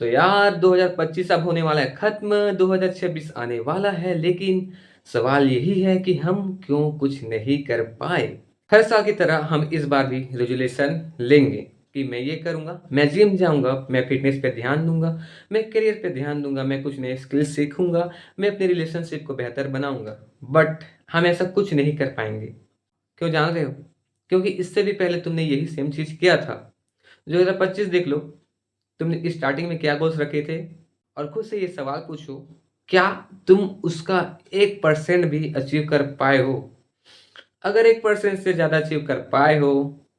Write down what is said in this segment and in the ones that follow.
तो यार 2025 अब होने वाला है खत्म, 2026 आने वाला है, लेकिन सवाल यही है कि हम क्यों कुछ नहीं कर पाए। हर साल की तरह हम इस बार भी रेजोल्यूशन लेंगे कि मैं ये करूंगा, मैं जिम जाऊंगा, मैं फिटनेस पे ध्यान दूंगा, मैं करियर पे ध्यान दूंगा, मैं कुछ नए स्किल्स सीखूंगा, मैं अपने रिलेशनशिप को बेहतर बनाऊंगा। बट हम ऐसा कुछ नहीं कर पाएंगे। क्यों जान रहे हो? क्योंकि इससे भी पहले तुमने यही सेम चीज किया था। 2025 देख लो, तुमने स्टार्टिंग में क्या गोल्स रखे थे, और खुद से ये सवाल पूछो, क्या तुम उसका 1% भी अचीव कर पाए हो? अगर 1% से ज़्यादा अचीव कर पाए हो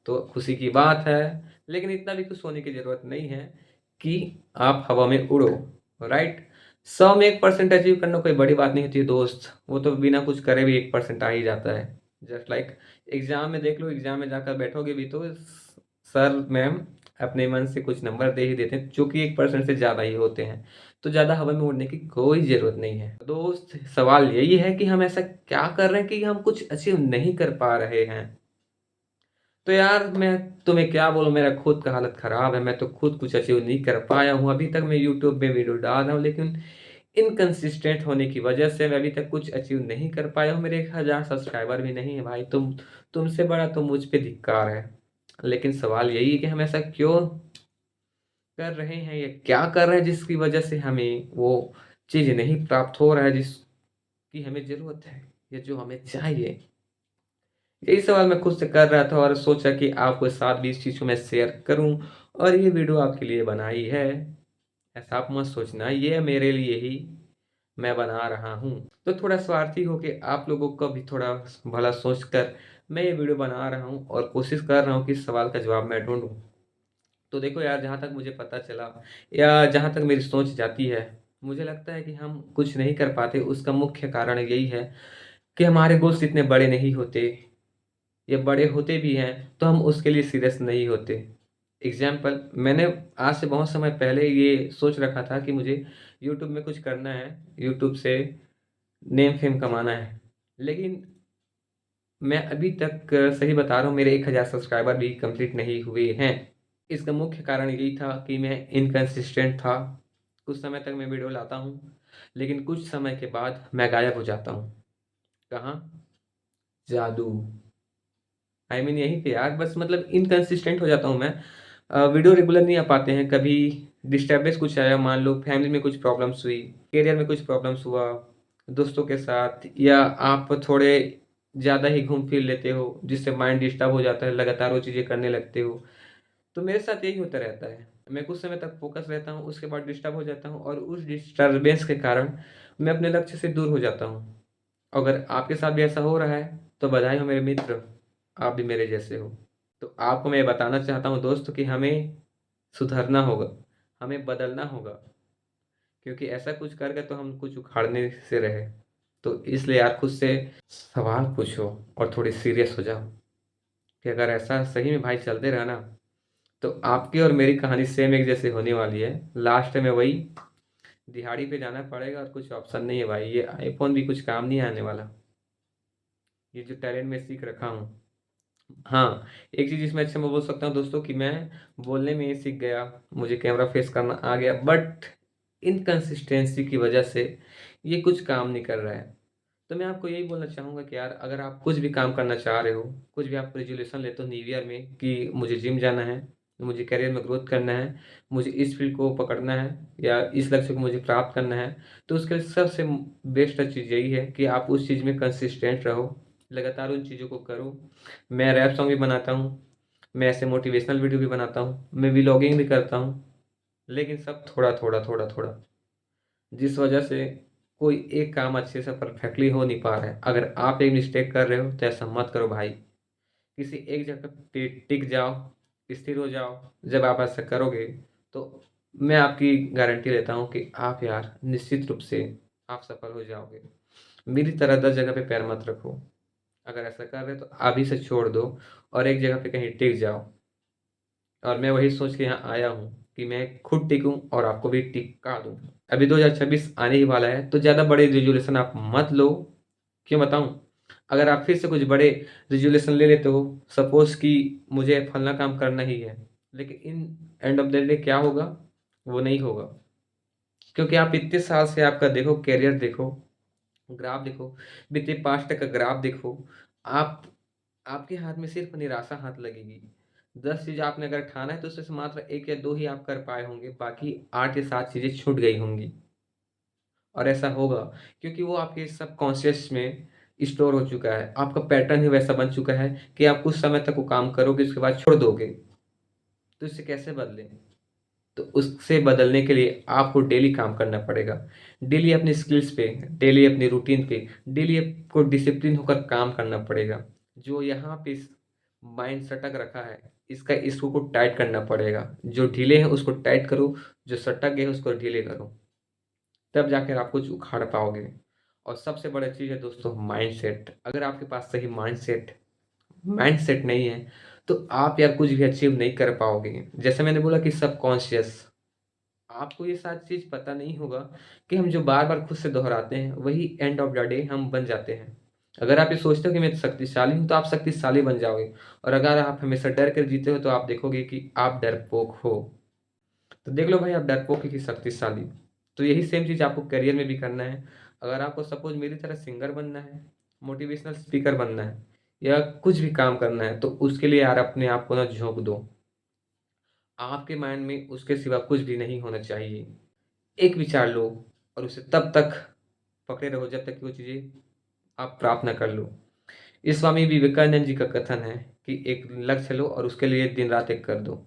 तो खुशी की बात है, लेकिन इतना भी खुश होने की ज़रूरत नहीं है कि आप हवा में उड़ो। राइट? 100 में 1% अचीव करना कोई बड़ी बात नहीं होती है दोस्त, वो तो बिना कुछ करे भी 1% आ ही जाता है। जस्ट लाइक एग्जाम में देख लो, एग्जाम में जाकर बैठोगे भी तो सर मैम अपने मन से कुछ नंबर दे ही देते हैं, जो कि 1% से ज़्यादा ही होते हैं। तो ज़्यादा हवा में उड़ने की कोई ज़रूरत नहीं है दोस्त। सवाल यही है कि हम ऐसा क्या कर रहे हैं कि हम कुछ अचीव नहीं कर पा रहे हैं। तो यार मैं तुम्हें क्या बोलूं, मेरा खुद का हालत खराब है। मैं तो खुद कुछ अचीव नहीं कर पाया हूं। अभी तक मैं यूट्यूब में वीडियो डाल रहा हूं, लेकिन इनकंसिस्टेंट होने की वजह से मैं अभी तक कुछ अचीव नहीं कर पाया हूं। मेरे 1000 सब्सक्राइबर भी नहीं है भाई। तुमसे बड़ा तो मुझ पे धिक्कार है। लेकिन सवाल यही है कि हम ऐसा क्यों कर रहे हैं, या क्या कर रहे हैं जिसकी वजह से हमें वो चीज़ नहीं प्राप्त हो रहा है जिसकी हमें ज़रूरत है, या जो हमें चाहिए। यही सवाल मैं खुद से कर रहा था और सोचा कि आपके साथ भी इस चीज़ को मैं शेयर करूं, और ये वीडियो आपके लिए बनाई है। ऐसा आप मत सोचना, ये मेरे लिए ही मैं बना रहा हूँ। तो थोड़ा स्वार्थी हो के आप लोगों को भी थोड़ा भला सोचकर मैं ये वीडियो बना रहा हूँ, और कोशिश कर रहा हूँ कि इस सवाल का जवाब मैं ढूंढूं। तो देखो यार, जहाँ तक मुझे पता चला, या जहाँ तक मेरी सोच जाती है, मुझे लगता है कि हम कुछ नहीं कर पाते। उसका मुख्य कारण यही है कि हमारे गोल्स इतने बड़े नहीं होते, या बड़े होते भी हैं तो हम उसके लिए सीरियस नहीं होते। एग्जाम्पल, मैंने आज से बहुत समय पहले ये सोच रखा था कि मुझे यूट्यूब में कुछ करना है, यूट्यूब से नेम फेम कमाना है। लेकिन मैं अभी तक सही बता रहा हूँ, मेरे 1000 सब्सक्राइबर भी कंप्लीट नहीं हुए हैं। इसका मुख्य कारण यही था कि मैं इनकंसिस्टेंट था। कुछ समय तक मैं वीडियो लाता हूँ, लेकिन कुछ समय के बाद मैं गायब हो जाता हूँ। कहाँ? जादू। यहीं पे यार, बस मतलब इनकंसिस्टेंट हो जाता हूँ मैं। वीडियो रेगुलर नहीं आ पाते हैं। कभी डिस्टर्बेंस कुछ आया, मान लो फैमिली में कुछ प्रॉब्लम्स हुई, करियर में कुछ प्रॉब्लम्स हुआ, दोस्तों के साथ, या आप थोड़े ज़्यादा ही घूम फिर लेते हो जिससे माइंड डिस्टर्ब हो जाता है, लगातार वो चीज़ें करने लगते हो। तो मेरे साथ यही होता रहता है। मैं कुछ समय तक फोकस रहता हूँ, उसके बाद डिस्टर्ब हो जाता हूँ, और उस डिस्टर्बेंस के कारण मैं अपने लक्ष्य से दूर हो जाता हूँ। अगर आपके साथ भी ऐसा हो रहा है तो बधाई हो मेरे मित्र, आप भी मेरे जैसे हो। तो आपको मैं बताना चाहता हूँ दोस्त कि हमें सुधरना होगा, हमें बदलना होगा, क्योंकि ऐसा कुछ करके तो हम कुछ उखाड़ने से रहे। तो इसलिए यार खुद से सवाल पूछो और थोड़ी सीरियस हो जाओ कि अगर ऐसा सही में भाई चलते रहा ना, तो आपकी और मेरी कहानी सेम एक जैसे होने वाली है। लास्ट में वही दिहाड़ी पे जाना पड़ेगा, और कुछ ऑप्शन नहीं है भाई। ये आईफोन भी कुछ काम नहीं आने वाला, ये जो टैलेंट मैं सीख रखा हूँ। हाँ, एक चीज़ इसमें अच्छा मैं बोल सकता हूँ दोस्तों कि मैं बोलने में ही सीख गया, मुझे कैमरा फेस करना आ गया, बट इनकंसिस्टेंसी की वजह से ये कुछ काम नहीं कर रहा है। तो मैं आपको यही बोलना चाहूँगा कि यार, अगर आप कुछ भी काम करना चाह रहे हो, कुछ भी आप रेजोल्यूशन लेते हो न्यू ईयर में कि मुझे जिम जाना है, मुझे करियर में ग्रोथ करना है, मुझे इस फील्ड को पकड़ना है, या इस लक्ष्य को मुझे प्राप्त करना है, तो उसके लिए सबसे बेस्ट चीज़ यही है कि आप उस चीज़ में कंसिस्टेंट रहो, लगातार उन चीज़ों को करो। मैं रैप सॉन्ग भी बनाता हूँ, मैं ऐसे मोटिवेशनल वीडियो भी बनाता हूँ, मैं व्लॉगिंग भी करता हूँ, लेकिन सब थोड़ा थोड़ा थोड़ा थोड़ा, जिस वजह से कोई एक काम अच्छे से परफेक्टली हो नहीं पा रहा है। अगर आप एक मिस्टेक कर रहे हो तो ऐसा मत करो भाई। किसी एक जगह पे टिक जाओ, स्थिर हो जाओ। जब आप ऐसा करोगे तो मैं आपकी गारंटी लेता हूँ कि आप यार निश्चित रूप से आप सफल हो जाओगे। मेरी तरह 10 जगह पे पैर मत रखो। अगर ऐसा कर रहे हो तो अभी से छोड़ दो, और एक जगह पे कहीं टिक जाओ। और मैं वही सोच के यहाँ आया हूँ कि मैं खुद टिकूँ और आपको भी टिका दूँ। अभी 2026 आने ही वाला है, तो ज़्यादा बड़े रिजोल्यूशन आप मत लो। क्यों बताऊँ? अगर आप फिर से कुछ बड़े रिजोल्यूशन ले लेते हो, सपोज़ कि मुझे फलाना काम करना ही है, लेकिन in end of the day क्या होगा? वो नहीं होगा। क्योंकि आप इतने साल से आपका देखो करियर देखो, ग्राफ देखो, बीते 5 तक का ग्राफ देखो, आप आपके हाथ में सिर्फ निराशा हाथ लगेगी। 10 चीज़ आपने अगर ठाना है तो उसमें से मात्र 1 या 2 ही आप कर पाए होंगे, बाकी 8 या 7 चीज़ें छूट गई होंगी। और ऐसा होगा क्योंकि वो आपके सबकॉन्शियस में स्टोर हो चुका है। आपका पैटर्न ही वैसा बन चुका है कि आप कुछ समय तक वो काम करोगे, उसके बाद छोड़ दोगे। तो इससे कैसे बदलें? तो उससे बदलने के लिए आपको डेली काम करना पड़ेगा। डेली अपनी स्किल्स पे, डेली अपनी रूटीन पे, डेली आपको डिसिप्लिन होकर काम करना पड़ेगा। जो यहाँ पे माइंड सटक रखा है, इसका इसको को टाइट करना पड़ेगा। जो ढीले हैं उसको टाइट करो, जो सटक गए हैं उसको ढीले करो। तब जाकर आप कुछ उखाड़ पाओगे। और सबसे बड़ा चीज़ है दोस्तों माइंडसेट। अगर आपके पास सही माइंडसेट नहीं है तो आप यार कुछ भी अचीव नहीं कर पाओगे। जैसे मैंने बोला कि सबकॉन्शियस, आपको ये सारी चीज़ पता नहीं होगा कि हम जो बार-बार खुद से दोहराते हैं वही एंड ऑफ द डे हम बन जाते हैं। अगर आप ये सोचते हो कि मैं शक्तिशाली हूँ तो आप शक्तिशाली बन जाओगे, और अगर आप हमेशा डर कर जीते हो तो आप देखोगे कि आप डरपोक हो। तो देख लो भाई, आप डरपोक हो कि शक्तिशाली। तो यही सेम चीज़ आपको करियर में भी करना है। अगर आपको सपोज़ मेरी तरह सिंगर बनना है, मोटिवेशनल स्पीकर बनना है, या कुछ भी काम करना है, तो उसके लिए यार अपने आप को ना झोंक दो। आपके माइंड में उसके सिवा कुछ भी नहीं होना चाहिए। एक विचार लो और उसे तब तक पकड़े रहो जब तक कि वो चीज़ें आप प्राप्त ना कर लो। ये स्वामी विवेकानंद जी का कथन है कि एक लक्ष्य लो और उसके लिए दिन रात एक कर दो।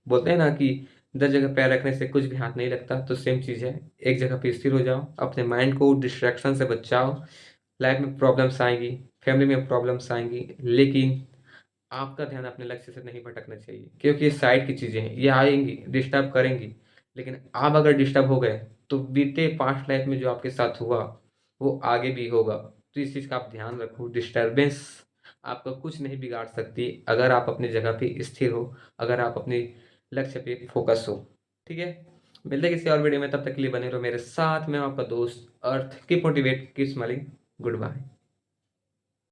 बोलते हैं ना कि 10 जगह पैर रखने से कुछ भी हाथ नहीं लगता, तो सेम चीज़ है। एक जगह पे स्थिर हो जाओ, अपने माइंड को डिस्ट्रैक्शन से बचाओ। लाइफ में प्रॉब्लम्स आएँगी, फैमिली में प्रॉब्लम्स आएँगी, लेकिन आपका ध्यान अपने लक्ष्य से नहीं भटकना चाहिए, क्योंकि ये साइड की चीज़ें हैं, ये आएँगी, डिस्टर्ब करेंगी, लेकिन आप अगर डिस्टर्ब हो गए, तो बीते पास्ट लाइफ में जो आपके साथ हुआ, वो आगे भी होगा। तो इस चीज़ का आप ध्यान रखो। डिस्टर्बेंस आपका कुछ नहीं बिगाड़ सकती, अगर आप अपनी जगह पे स्थिर हो, अगर आप अपने लक्ष्य पे फ़ोकस हो। ठीक है? मिलते हैं किसी और वीडियो में, तब तक के लिए बने रहो मेरे साथ। मैं हूँ आपका दोस्त Arth. Keep motivate, keep smiling. Good bye.